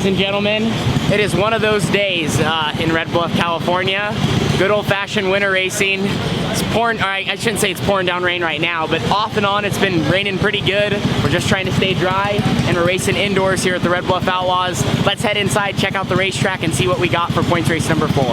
ladies and gentlemen. It is one of those days in Red Bluff, California. Good old-fashioned winter racing. It's pouring, or I shouldn't say it's pouring down rain right now, but off and on it's been raining pretty good. We're just trying to stay dry, and we're racing indoors here at the Red Bluff Outlaws. Let's head inside, check out the racetrack, and see what we got for points race number 4.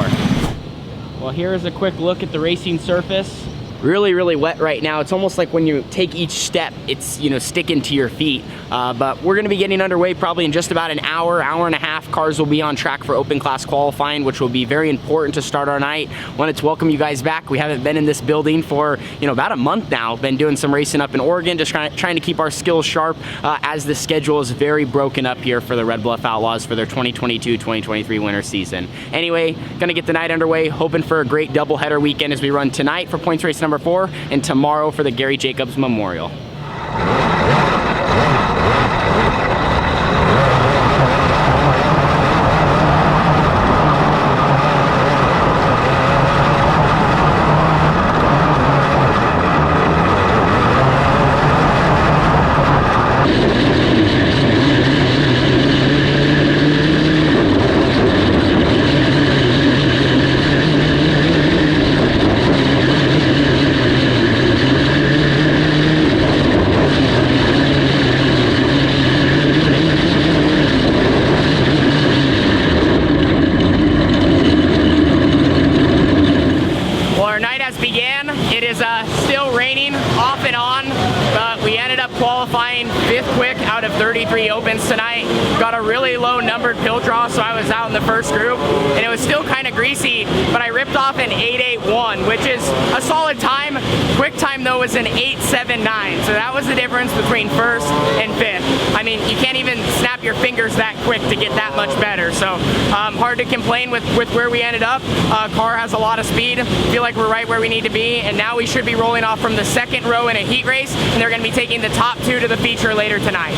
Well, here's a quick look at the racing surface. Really, really wet right now. It's almost like when you take each step, it's, you know, sticking to your feet. But we're gonna be getting underway probably in just about an hour, hour and a half. Cars will be on track for open class qualifying, which will be very important to start our night. Wanted to welcome you guys back. We haven't been in this building for, you know, about a month now. Been doing some racing up in Oregon, just trying to keep our skills sharp as the schedule is very broken up here for the Red Bluff Outlaws for their 2022-2023 winter season. Anyway, gonna get the night underway, hoping for a great doubleheader weekend as we run tonight for points race number 4 and tomorrow for the Gary Jacobs Memorial. Still raining off and on, but we ended up qualifying 5th quick out of 33 opens tonight. Got a really low numbered pill draw, so I was out in the first group, and it was still kind of greasy, but I ripped off an 8.81, which is a solid time. Quick time though was an 8.79, so that was the difference between 1st and 5th. I mean, you can't even snap your fingers that quick to get that much better, so hard to complain with where we ended up. Car has a lot of speed. Feel like we're right where we need to be, and now we should be rolling off from the 2nd row in a heat race, and they're going to be taking the top 2 to the feature later tonight.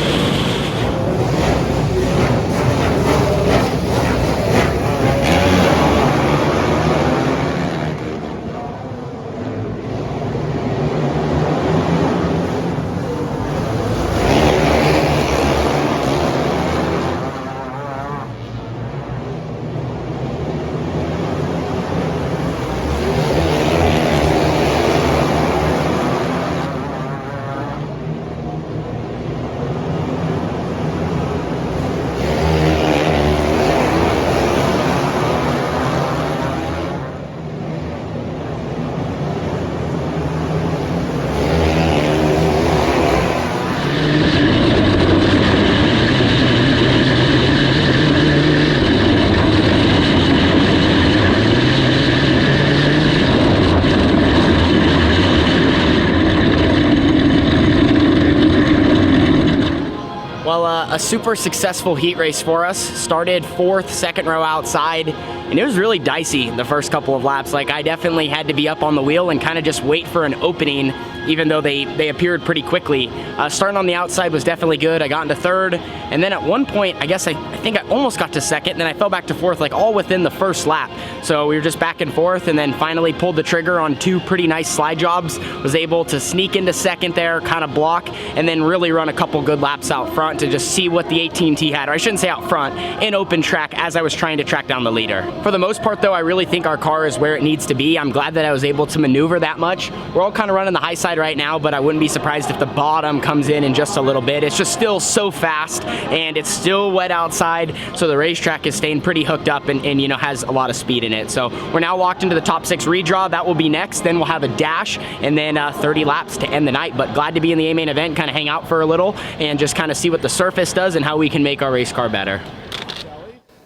Well, a super successful heat race for us. Started 4th, 2nd row outside, and it was really dicey the first couple of laps. Like, I definitely had to be up on the wheel and kind of just wait for an opening, even though they appeared pretty quickly. Starting on the outside was definitely good. I got into 3rd, and then at one point, I guess I think I almost got to 2nd, and then I fell back to 4th, like all within the first lap. So we were just back and forth, and then finally pulled the trigger on 2 pretty nice slide jobs. Was able to sneak into 2nd there, kind of block, and then really run a couple good laps out front to just see what the 18T had, or I shouldn't say out front, in open track as I was trying to track down the leader. For the most part though, I really think our car is where it needs to be. I'm glad that I was able to maneuver that much. We're all kind of running the high side right now, but I wouldn't be surprised if the bottom comes in just a little bit. It's just still so fast, and it's still wet outside, so the racetrack is staying pretty hooked up and you know, has a lot of speed in it. So we're now locked into the top 6 redraw. That will be next. Then we'll have a dash, and then 30 laps to end the night. But glad to be in the A-main event, kind of hang out for a little, and just kind of see what the surface does and how we can make our race car better.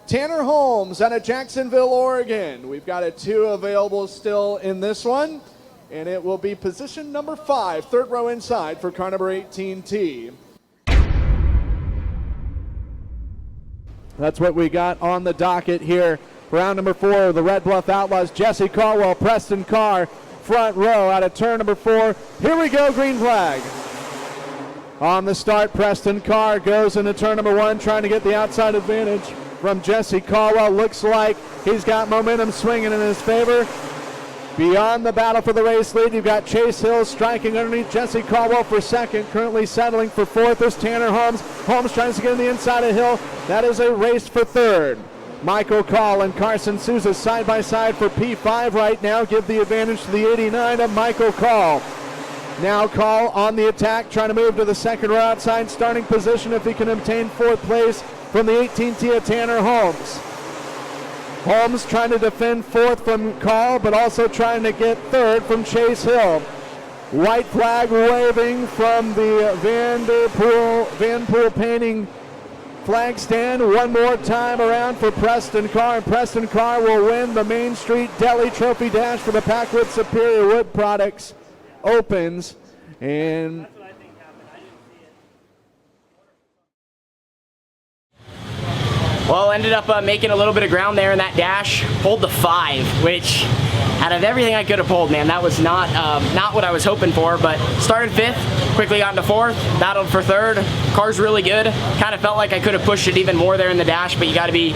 Tanner Holmes out of Jacksonville, Oregon. We've got a 2 available still in this one, and it will be position number 5, 3rd row inside for car number 18T. That's what we got on the docket here. Round number 4, the Red Bluff Outlaws, Jesse Caldwell, Preston Carr, front row out of turn number 4. Here we go, green flag. On the start, Preston Carr goes into turn number 1, trying to get the outside advantage from Jesse Caldwell. Looks like he's got momentum swinging in his favor. Beyond the battle for the race lead, you've got Chase Hill striking underneath Jesse Caldwell for second. Currently settling for fourth is Tanner Holmes. Holmes tries to get in the inside of Hill. That is a race for third. Michael Call and Carson Souza side by side for P5 right now. Give the advantage to the 89 of Michael Call. Now Call on the attack, trying to move to the second row outside starting position if he can obtain fourth place from the 18T of Tanner Holmes. Holmes trying to defend fourth from Call, but also trying to get third from Chase Hill. White flag waving from the Vanpool painting flag stand one more time around for Preston Carr, and Preston Carr will win the Main Street Deli Trophy Dash for the Packwood Superior Wood Products Opens. And well, ended up making a little bit of ground there in that dash. Pulled the 5, which out of everything I could have pulled, man, that was not what I was hoping for. But started 5th, quickly got into 4th, battled for 3rd. Car's really good. Kind of felt like I could have pushed it even more there in the dash, but you gotta be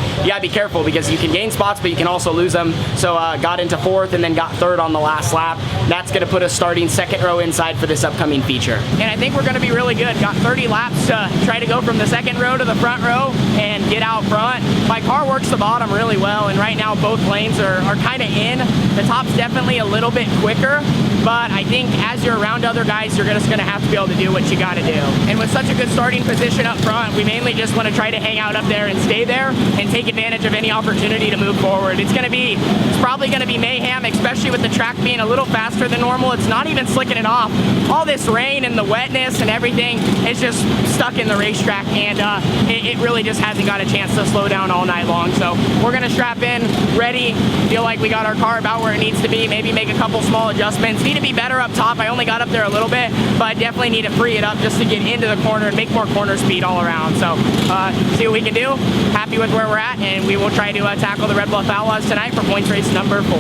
careful because you can gain spots, but you can also lose them. So got into 4th and then got 3rd on the last lap. That's gonna put us starting second row inside for this upcoming feature. And I think we're gonna be really good. Got 30 laps to try to go from the second row to the front row and get out front. My car works the bottom really well, and right now both lanes are kind of in. The top's definitely a little bit quicker, but I think as you're around other guys, you're just gonna have to be able to do what you gotta do. And with such a good starting position up front, we mainly just want to try to hang out up there and stay there and take advantage of any opportunity to move forward. It's probably gonna be mayhem, especially with the track being a little faster than normal. It's not even slicking it off. All this rain and the wetness and everything is just stuck in the racetrack, and it really just hasn't got a chance to slow down all night long. So we're gonna strap in, ready, feel like we got our car about where it needs to be, maybe make a couple small adjustments. Need to be better up top. I only got up there a little bit, but I definitely need to free it up just to get into the corner and make more corner speed all around. So see what we can do. Happy with where we're at, and we will try to tackle the Red Bluff Outlaws tonight for points race number 4.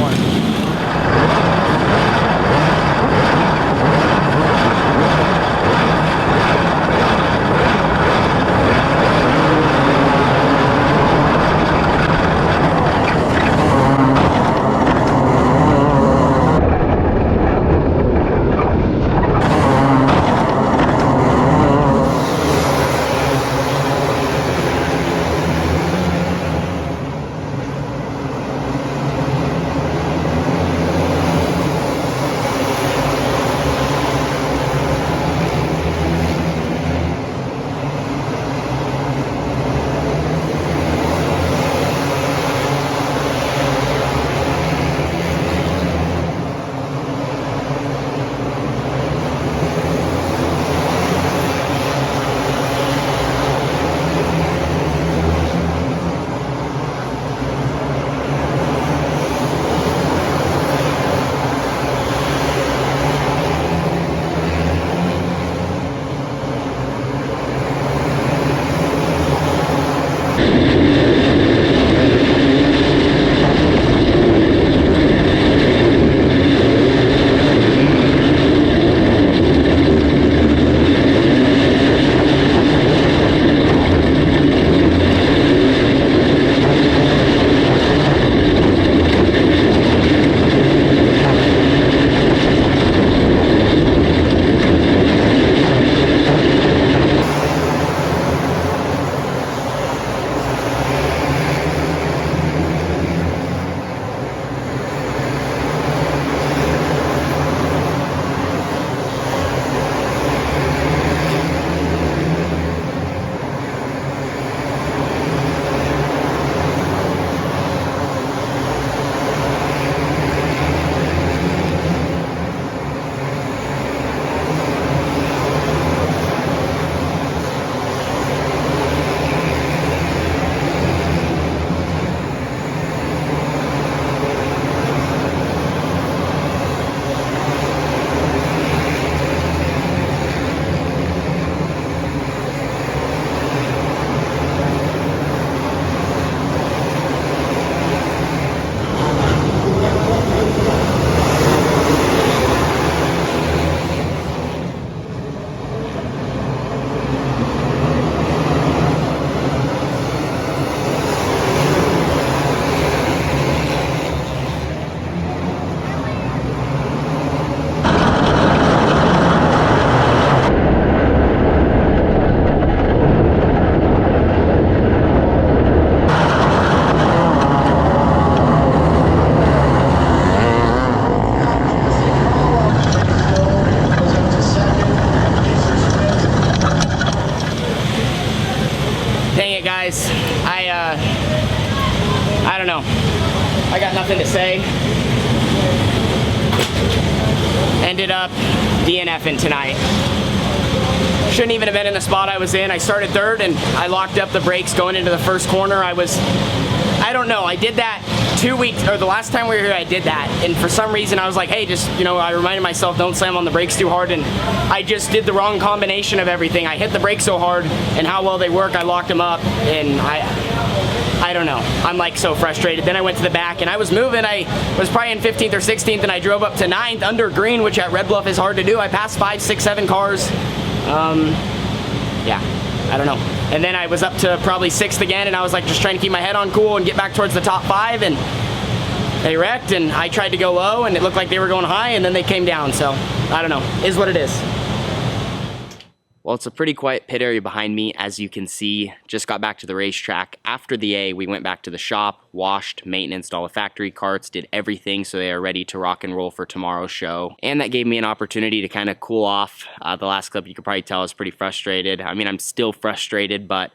I don't know. I got nothing to say. Ended up DNFing tonight. Shouldn't even have been in the spot I was in. I started third and I locked up the brakes going into the first corner. I don't know, I did that 2 weeks, or the last time we were here I did that, and for some reason I was like, hey, just, you know, I reminded myself don't slam on the brakes too hard, and I just did the wrong combination of everything. I hit the brakes so hard, and how well they work, I locked them up, and I don't know. I'm like so frustrated. Then I went to the back and I was moving. I was probably in 15th or 16th and I drove up to 9th under green, which at Red Bluff is hard to do. I passed 5, 6, 7 cars. Yeah, I don't know. And then I was up to probably 6th again and I was like just trying to keep my head on cool and get back towards the top 5, and they wrecked and I tried to go low and it looked like they were going high and then they came down. So I don't know, is what it is. Well, it's a pretty quiet pit area behind me, as you can see. Just got back to the racetrack. After the A, we went back to the shop, washed, maintenanced all the factory carts, did everything so they are ready to rock and roll for tomorrow's show. And that gave me an opportunity to kind of cool off. The last clip, you could probably tell I was pretty frustrated. I mean, I'm still frustrated, but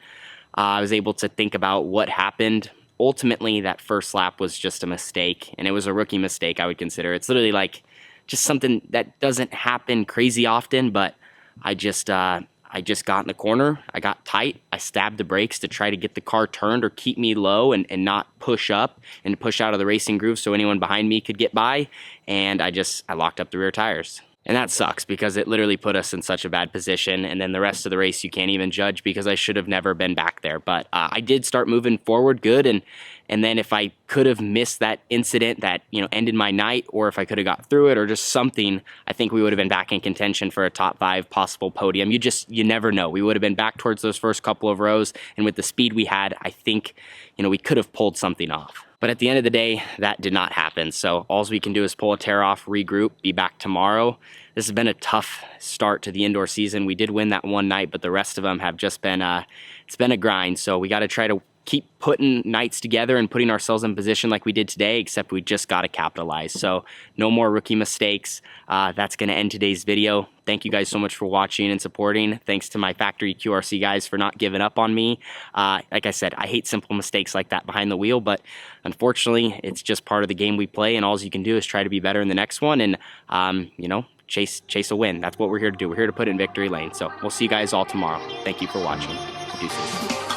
I was able to think about what happened. Ultimately, that first lap was just a mistake, and it was a rookie mistake, I would consider. It's literally like just something that doesn't happen crazy often, but I just got in the corner, I got tight, I stabbed the brakes to try to get the car turned or keep me low and not push up and push out of the racing groove so anyone behind me could get by, and I locked up the rear tires. And that sucks because it literally put us in such a bad position, and then the rest of the race you can't even judge because I should have never been back there. But I did start moving forward good, and then if I could have missed that incident that, you know, ended my night, or if I could have got through it or just something, I think we would have been back in contention for a top 5 possible podium. You never know. We would have been back towards those first couple of rows, and with the speed we had, I think, you know, we could have pulled something off. But at the end of the day, that did not happen. So all we can do is pull a tear off, regroup, be back tomorrow. This has been a tough start to the indoor season. We did win that one night, but the rest of them have just been, it's been a grind. So we got to try to keep putting nights together and putting ourselves in position like we did today, except we just got to capitalize. So no more rookie mistakes. That's going to end today's video. Thank you guys so much for watching and supporting. Thanks to my Factory QRC guys for not giving up on me. Like I said, I hate simple mistakes like that behind the wheel, but unfortunately, it's just part of the game we play, and all you can do is try to be better in the next one and, you know, chase a win. That's what we're here to do. We're here to put in victory lane. So we'll see you guys all tomorrow. Thank you for watching. Deuces.